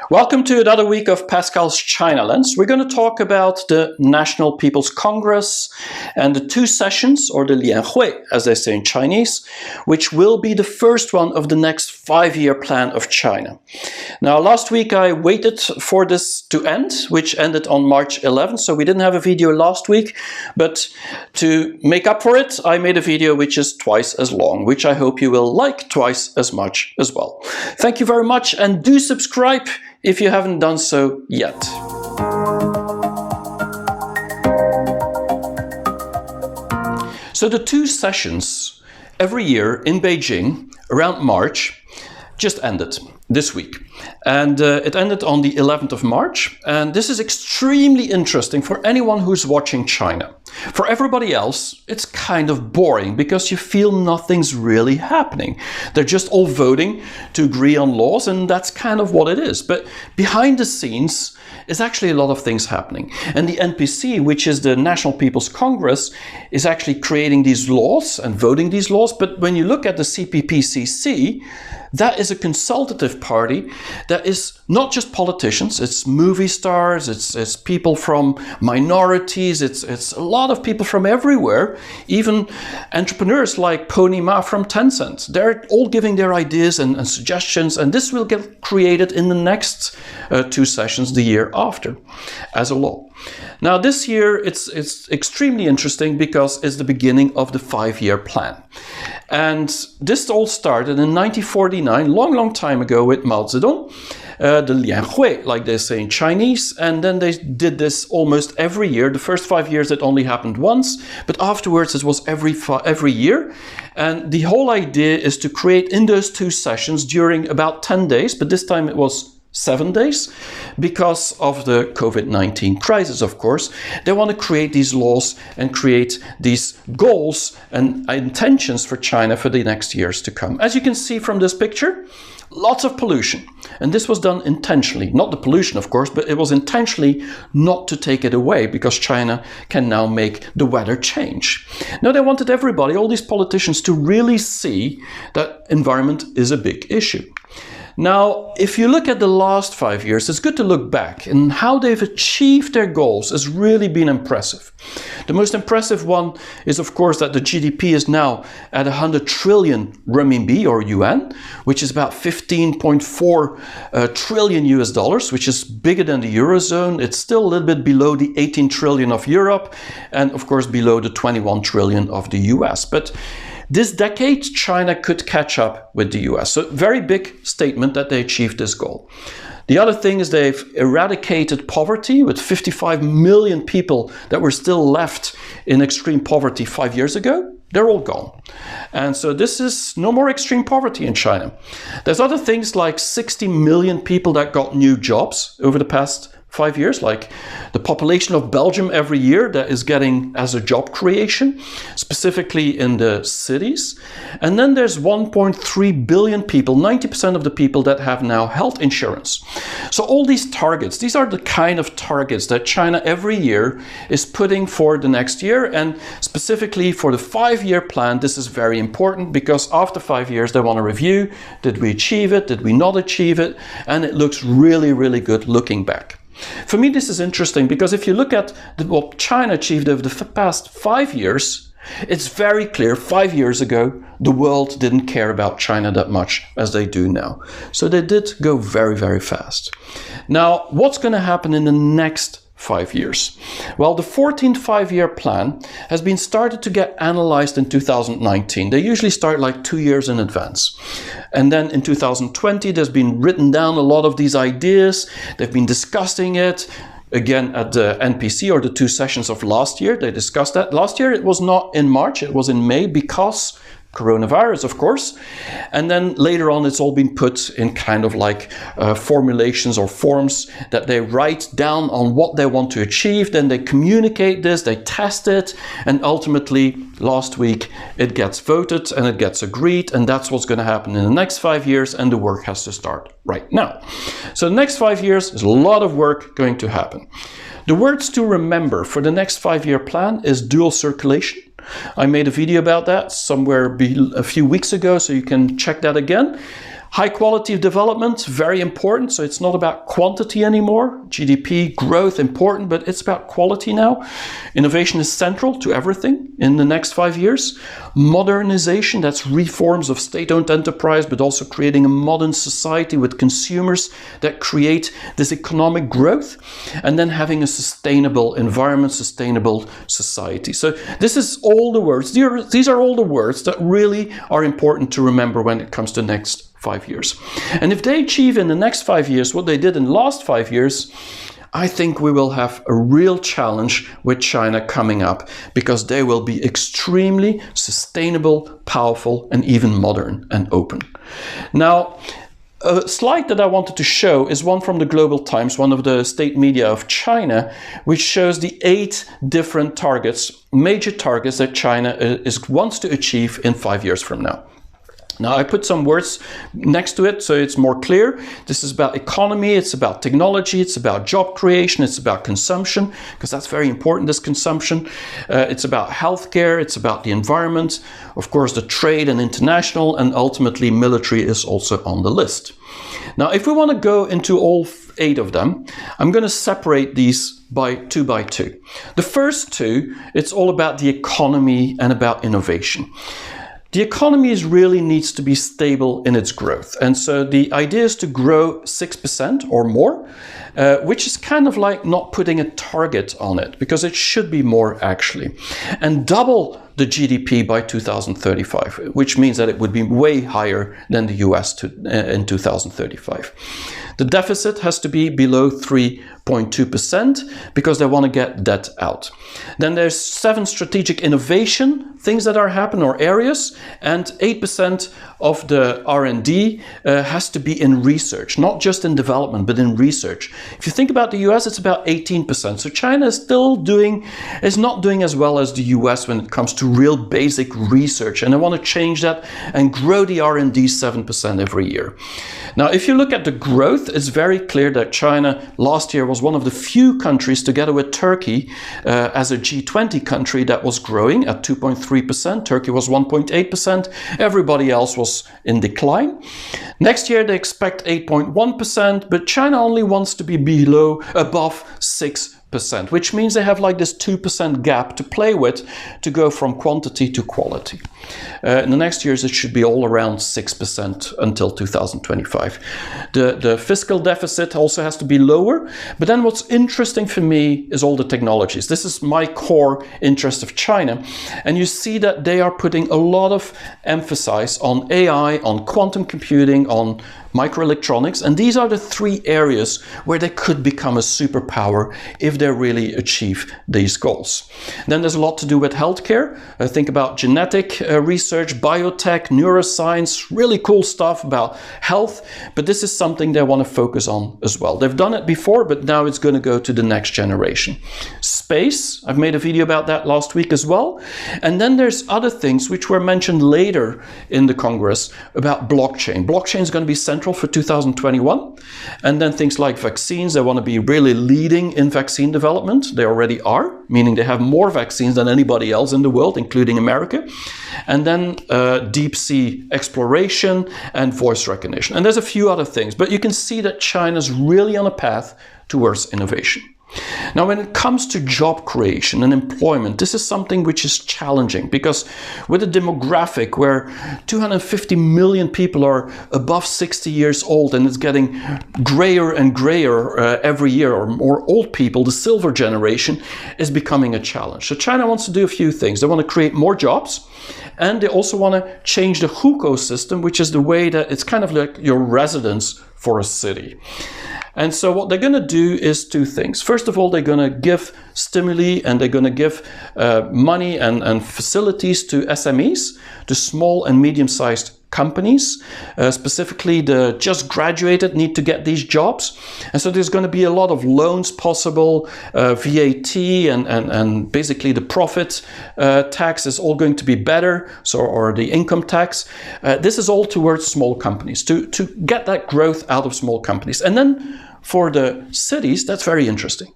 Welcome to another week of Pascal's China Lens. We're going to talk about the National People's Congress and the two sessions, or the Lianhui, as they say in Chinese, which will be the first one of the next 5-year plan of China. Now, last week I waited for this to end, which ended on March 11th, so we didn't have a video last week, but to make up for it, I made a video which is twice as long, which I hope you will like twice as much as well. Thank you very much, and do subscribe if you haven't done so yet. So the two sessions every year in Beijing around March just ended this week. And it ended on the 11th of March. And this is extremely interesting for anyone who's watching China. For everybody else, it's kind of boring because you feel nothing's really happening. They're just all voting to agree on laws, and that's kind of what it is. But behind the scenes is actually a lot of things happening. And the NPC, which is the National People's Congress, is actually creating these laws and voting these laws. But when you look at the CPPCC, that is a consultative party that is not just politicians, it's movie stars, it's people from minorities, it's a lot of people from everywhere, even entrepreneurs like Pony Ma from Tencent. They're all giving their ideas and suggestions, and this will get created in the next two sessions the year after as a law. Now this year it's extremely interesting because it's the beginning of the 5-year plan. And this all started in 1949, long time ago, with Mao Zedong, the Lianhui, like they say in Chinese, and then they did this almost every year. The first 5 years it only happened once, but afterwards it was every year. And the whole idea is to create in those two sessions during about 10 days, but this time it was 7 days, because of the COVID-19 crisis, of course. They want to create these laws and create these goals and intentions for China for the next years to come. As you can see from this picture, lots of pollution. And this was done intentionally. Not the pollution, of course, but it was intentionally not to take it away, because China can now make the weather change. Now, they wanted everybody, all these politicians, to really see that environment is a big issue. Now, if you look at the last 5 years, it's good to look back, and how they've achieved their goals has really been impressive. The most impressive one is, of course, that the GDP is now at 100 trillion renminbi, or yuan, which is about 15.4 trillion US dollars, which is bigger than the Eurozone. It's still a little bit below the 18 trillion of Europe, and of course below the 21 trillion of the US. But this decade, China could catch up with the US. So very big statement that they achieved this goal. The other thing is they've eradicated poverty, with 55 million people that were still left in extreme poverty 5 years ago. They're all gone. And so this is no more extreme poverty in China. There's other things like 60 million people that got new jobs over the past 5 years, like the population of Belgium every year that is getting as a job creation, specifically in the cities. And then there's 1.3 billion people, 90% of the people that have now health insurance. So all these targets, these are the kind of targets that China every year is putting for the next year. And specifically for the 5-year plan, this is very important, because after 5 years they want to review, did we achieve it, did we not achieve it? And it looks really, really good looking back. For me, this is interesting because if you look at what China achieved over the past 5 years, it's very clear 5 years ago the world didn't care about China that much as they do now. So they did go very, very fast. Now, what's going to happen in the next 5 years? Well, the 14th 5-year plan has been started to get analyzed in 2019. They usually start like 2 years in advance. And then in 2020, there's been written down a lot of these ideas. They've been discussing it. Again, at the NPC, or the two sessions of last year, they discussed that. Last year, it was not in March, it was in May, because coronavirus, of course. And then later on, it's all been put in kind of like formulations or forms that they write down on what they want to achieve. Then they communicate this, they test it, and ultimately last week it gets voted and it gets agreed, and that's what's going to happen in the next 5 years, and the work has to start right now. So the next 5 years is a lot of work going to happen. The words to remember for the next 5-year plan is dual circulation. I made a video about that somewhere a few weeks ago, so you can check that again. High quality of development, very important. So it's not about quantity anymore. GDP growth, important, but it's about quality now. Innovation is central to everything in the next 5 years. Modernization, that's reforms of state-owned enterprise, but also creating a modern society with consumers that create this economic growth. And then having a sustainable environment, sustainable society. So this is all the words. These are all the words that really are important to remember when it comes to next 5 years. And if they achieve in the next 5 years what they did in the last 5 years, I think we will have a real challenge with China coming up, because they will be extremely sustainable, powerful, and even modern and open. Now, a slide that I wanted to show is one from the Global Times, one of the state media of China, which shows the 8 different targets, major targets that China wants to achieve in 5 years from now. Now, I put some words next to it so it's more clear. This is about economy, it's about technology, it's about job creation, it's about consumption, because that's very important, this consumption. It's about healthcare, it's about the environment, of course, the trade and international, and ultimately military is also on the list. Now, if we want to go into all 8 of them, I'm going to separate these by two. The first 2, it's all about the economy and about innovation. The economy really needs to be stable in its growth. And so the idea is to grow 6% or more, which is kind of like not putting a target on it, because it should be more actually. And double the GDP by 2035, which means that it would be way higher than the US in 2035. The deficit has to be below 3.2% because they want to get debt out. Then there's 7 strategic innovation things that are happening, or areas, and 8% of the R&D has to be in research, not just in development, but in research. If you think about the US, it's about 18%. So China is not doing as well as the US when it comes to real basic research, and I want to change that and grow the R&D 7% every year. Now, if you look at the growth, it's very clear that China last year was one of the few countries, together with Turkey, as a G20 country, that was growing at 2.3%. Turkey was 1.8%. Everybody else was in decline. Next year, they expect 8.1%, but China only wants to be above 6%. Which means they have like this 2% gap to play with to go from quantity to quality. In the next years, it should be all around 6% until 2025. The fiscal deficit also has to be lower. But then what's interesting for me is all the technologies. This is my core interest of China. And you see that they are putting a lot of emphasis on AI, on quantum computing, on microelectronics, and these are the 3 areas where they could become a superpower if they really achieve these goals. Then there's a lot to do with healthcare. Think about genetic research, biotech, neuroscience, really cool stuff about health, but this is something they want to focus on as well. They've done it before, but now it's going to go to the next generation. Space, I've made a video about that last week as well. And then there's other things which were mentioned later in the Congress about blockchain. Blockchain is going to be central for 2021. And then things like vaccines, they want to be really leading in vaccine development. They already are, meaning they have more vaccines than anybody else in the world, including America. And then deep sea exploration and voice recognition. And there's a few other things, but you can see that China's really on a path towards innovation. Now, when it comes to job creation and employment, this is something which is challenging, because with a demographic where 250 million people are above 60 years old and it's getting grayer and grayer every year, or more old people, the silver generation, is becoming a challenge. So China wants to do a few things. They want to create more jobs, and they also want to change the hukou system, which is the way that it's kind of like your residence for a city. And so what they're going to do is 2 things. First of all, they're going to give stimuli, and they're going to give money and facilities to SMEs, to small and medium-sized companies. Specifically, the just graduated need to get these jobs. And so there's going to be a lot of loans possible, VAT and basically the profit tax is all going to be better, or the income tax. This is all towards small companies, to get that growth out of small companies. And then for the cities, that's very interesting.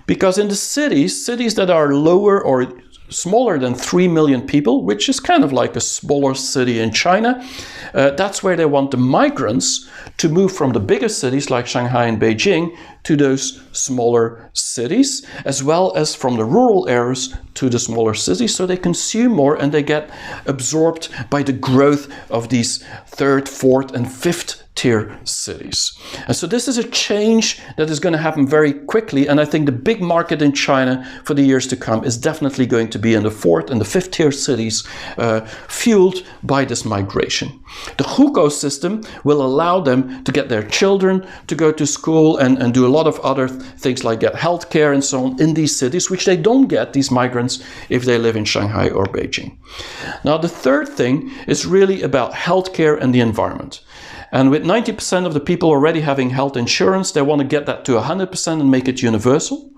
Because in the cities that are lower or smaller than 3 million people, which is kind of like a smaller city in China. That's where they want the migrants to move from the bigger cities like Shanghai and Beijing to those smaller cities, as well as from the rural areas to the smaller cities, so they consume more and they get absorbed by the growth of these third, fourth, and fifth tier cities. And so this is a change that is going to happen very quickly, and I think the big market in China for the years to come is definitely going to be in the fourth and the fifth tier cities, fueled by this migration. The hukou system will allow them to get their children to go to school and do a lot of other things like get healthcare and so on in these cities, which they don't get, these migrants, if they live in Shanghai or Beijing. Now, the third thing is really about healthcare and the environment. And with 90% of the people already having health insurance, they want to get that to 100% and make it universal.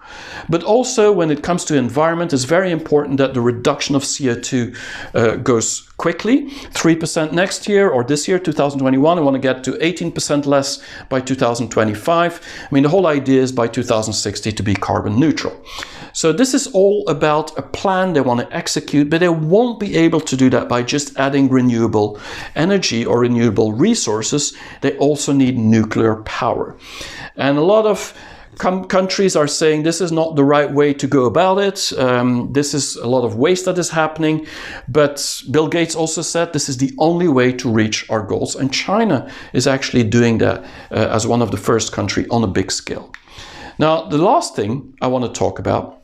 But also, when it comes to environment, it's very important that the reduction of CO2 goes quickly. 3% next year, or this year, 2021, we want to get to 18% less by 2025. I mean, the whole idea is by 2060 to be carbon neutral. So this is all about a plan they want to execute, but they won't be able to do that by just adding renewable energy or renewable resources. They also need nuclear power. And a lot of countries are saying this is not the right way to go about it. This is a lot of waste that is happening. But Bill Gates also said this is the only way to reach our goals. And China is actually doing that as one of the first countries on a big scale. Now, the last thing I want to talk about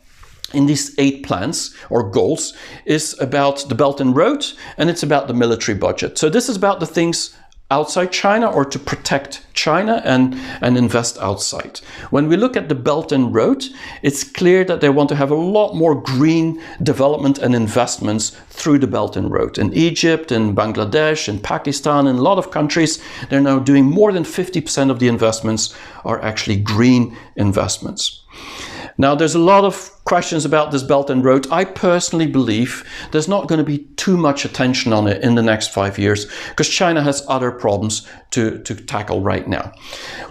in these 8 plans or goals is about the Belt and Road, and it's about the military budget. So this is about the things outside China, or to protect China and invest outside. When we look at the Belt and Road, it's clear that they want to have a lot more green development and investments through the Belt and Road. In Egypt, in Bangladesh, in Pakistan, in a lot of countries, they're now doing more than 50% of the investments are actually green investments. Now, there's a lot of questions about this Belt and Road. I personally believe there's not going to be too much attention on it in the next 5 years, because China has other problems to tackle right now.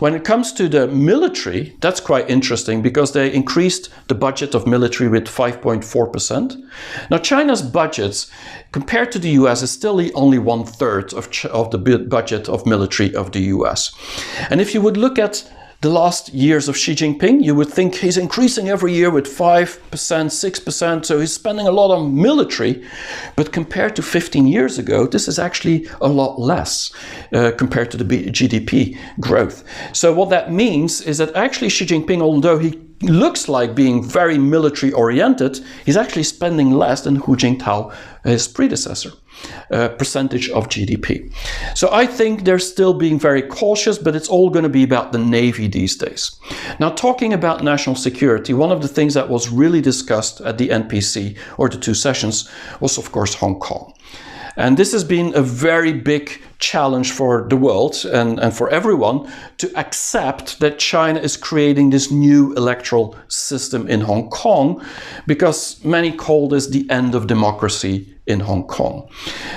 When it comes to the military, that's quite interesting, because they increased the budget of military with 5.4%. Now, China's budgets, compared to the US, is still only 1/3 of the budget of military of the US. And if you would look at the last years of Xi Jinping, you would think he's increasing every year with 5%, 6%, so he's spending a lot on military. But compared to 15 years ago, this is actually a lot less compared to the GDP growth. So what that means is that actually Xi Jinping, although he looks like being very military oriented, he's actually spending less than Hu Jintao, his predecessor. Percentage of GDP. So I think they're still being very cautious, but it's all going to be about the Navy these days. Now, talking about national security, one of the things that was really discussed at the NPC, or the 2 sessions, was of course Hong Kong. And this has been a very big challenge for the world and for everyone to accept that China is creating this new electoral system in Hong Kong, because many call this the end of democracy in Hong Kong.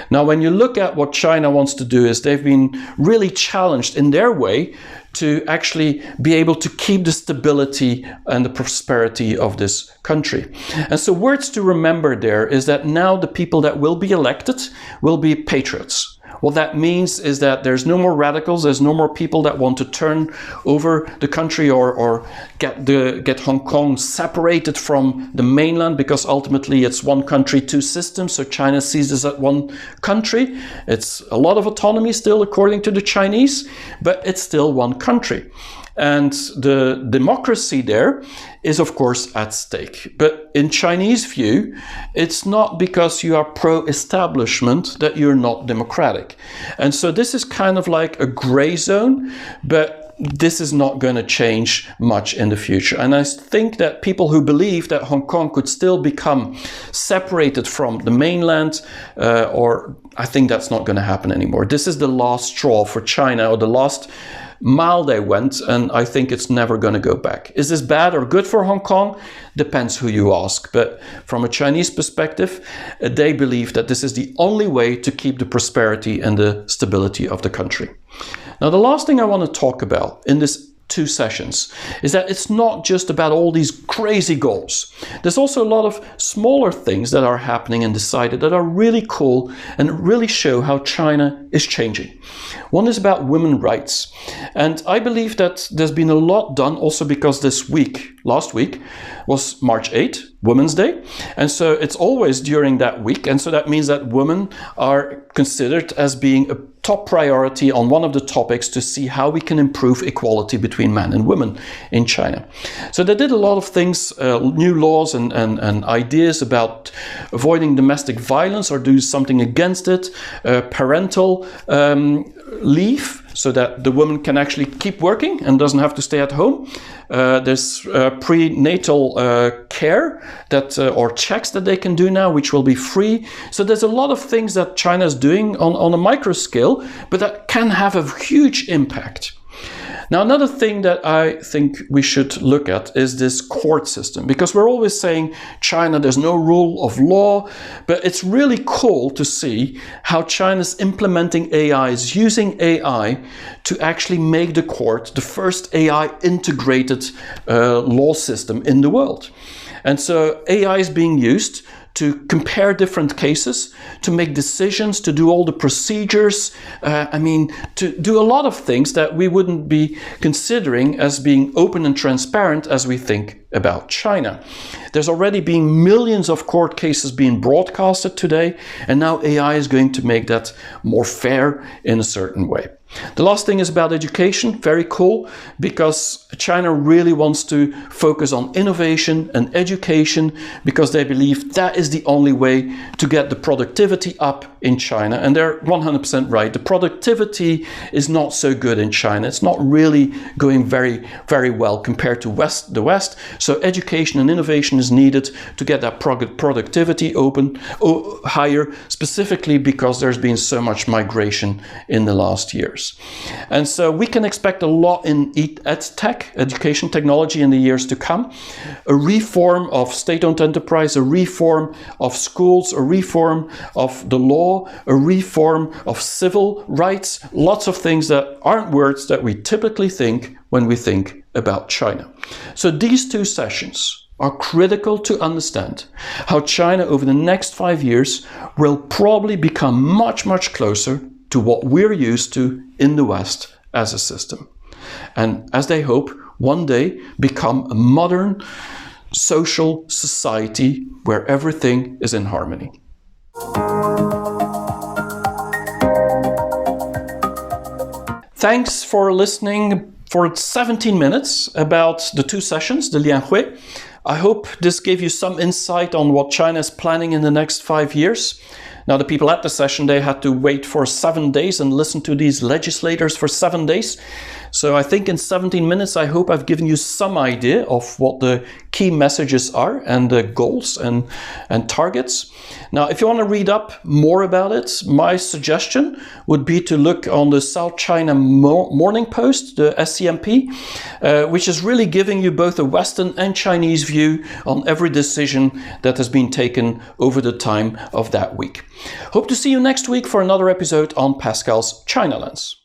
Now, when you look at what China wants to do, is they've been really challenged in their way to actually be able to keep the stability and the prosperity of this country. And so words to remember there is that now the people that will be elected will be patriots. What that means is that there's no more radicals, there's no more people that want to turn over the country or get Hong Kong separated from the mainland, because ultimately it's one country, 2 systems. So China sees this as one country. It's a lot of autonomy still according to the Chinese, but it's still one country. And the democracy there is, of course, at stake. But in Chinese view, it's not because you are pro-establishment that you're not democratic. And so this is kind of like a gray zone, but this is not going to change much in the future. And I think that people who believe that Hong Kong could still become separated from the mainland, I think that's not going to happen anymore. This is the last straw for China, or the last mile they went, and I think it's never going to go back. Is this bad or good for Hong Kong? Depends who you ask. But from a Chinese perspective, they believe that this is the only way to keep the prosperity and the stability of the country. Now, the last thing I want to talk about in this two sessions is that it's not just about all these crazy goals. There's also a lot of smaller things that are happening and decided that are really cool and really show how China is changing. One is about women's rights. And I believe that there's been a lot done also because last week was March 8th, Women's Day. And so it's always during that week. And so that means that women are considered as being a top priority on one of the topics to see how we can improve equality between men and women in China. So they did a lot of things, new laws and ideas about avoiding domestic violence or do something against it, parental leave, so that the woman can actually keep working and doesn't have to stay at home. There's prenatal care that or checks that they can do now, which will be free. So there's a lot of things that China is doing on a micro scale, but that can have a huge impact. Now, another thing that I think we should look at is this court system, because we're always saying China, there's no rule of law, but it's really cool to see how China's implementing AI, is using AI to actually make the court the first AI integrated law system in the world. And so AI is being used to compare different cases, to make decisions, to do all the procedures, to do a lot of things that we wouldn't be considering as being open and transparent as we think about China. There's already been millions of court cases being broadcasted today, and now AI is going to make that more fair in a certain way. The last thing is about education. Very cool, because China really wants to focus on innovation and education, because they believe that is the only way to get the productivity up in China. And they're 100% right. The productivity is not so good in China. It's not really going very, very well compared to the West. So education and innovation is needed to get that productivity higher, specifically because there's been so much migration in the last years. And so we can expect a lot in EdTech, education technology, in the years to come. A reform of state-owned enterprise, a reform of schools, a reform of the law, a reform of civil rights, lots of things that aren't words that we typically think when we think about China. So these two sessions are critical to understand how China over the next 5 years will probably become much, much closer to what we're used to in the West as a system. And as they hope, one day become a modern social society where everything is in harmony. Thanks for listening for 17 minutes about the two sessions, the Lianhui. I hope this gave you some insight on what China is planning in the next 5 years. Now, the people at the session, they had to wait for 7 days and listen to these legislators for 7 days. So I think in 17 minutes, I hope I've given you some idea of what the key messages are and the goals and targets. Now, if you want to read up more about it, my suggestion would be to look on the South China Morning Post, the SCMP, which is really giving you both a Western and Chinese view on every decision that has been taken over the time of that week. Hope to see you next week for another episode on Pascal's China Lens.